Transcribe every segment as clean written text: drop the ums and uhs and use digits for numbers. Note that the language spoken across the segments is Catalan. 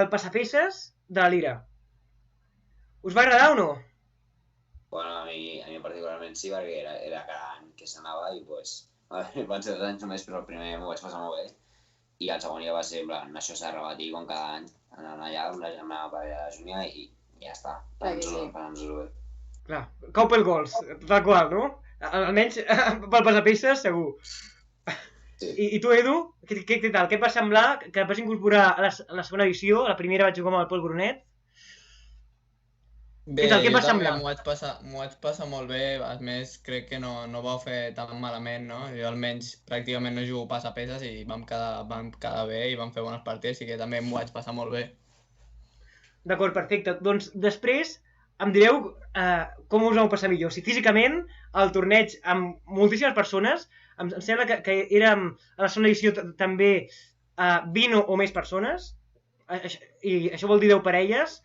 el passapeces de la Lira. Us va agradar o no? Bueno, a mi particularment sí, perquè era cada any que s'anava i pues, van ser 2 anys només, però el primer m'ho vaig passar molt bé i el segon ja va ser, en plan, això s'ha de repetir com cada any, anant allà amb la germana per allà de Júnia i ja està, passant-nos-ho bé. Clar, cau pel gols, tal qual, no? Almenys pel passapeces, segur. Sí. I tu, Edu, què tal? Què et va semblar que vas incorporar a la segona edició? A la primera vaig jugar amb el Pol Brunet. Bé, Què tal, què et jo va també semblar? m'ho vaig passar molt bé, a més crec que no vau fer tan malament, no? Jo almenys pràcticament no jugo passapeses i vam quedar bé i vam fer bones partides, i que també m'ho vaig passar molt bé. D'acord, perfecte. Doncs després em direu com us ho vau passar millor. Si físicament el torneig amb moltíssimes persones, em sembla que érem a la segona edició també 20 o més persones, i això vol dir 10 parelles,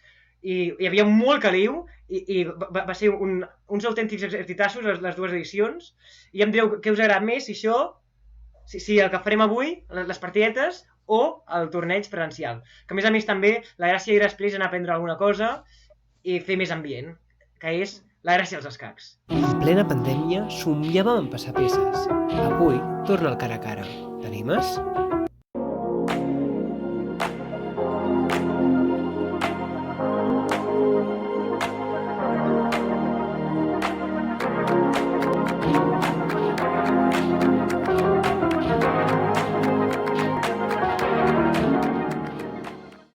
i hi havia molt caliu, i va ser uns autèntics excitassos les dues edicions, i em direu què us agrada més, si el que farem avui, les partidetes, o el torneig presencial. Que a més també la gràcia era després anar a prendre alguna cosa i fer més ambient, que és la gràcia dels escacs. En plena pandèmia somiàvem en passapeces. Avui torna el cara a cara. T'animes?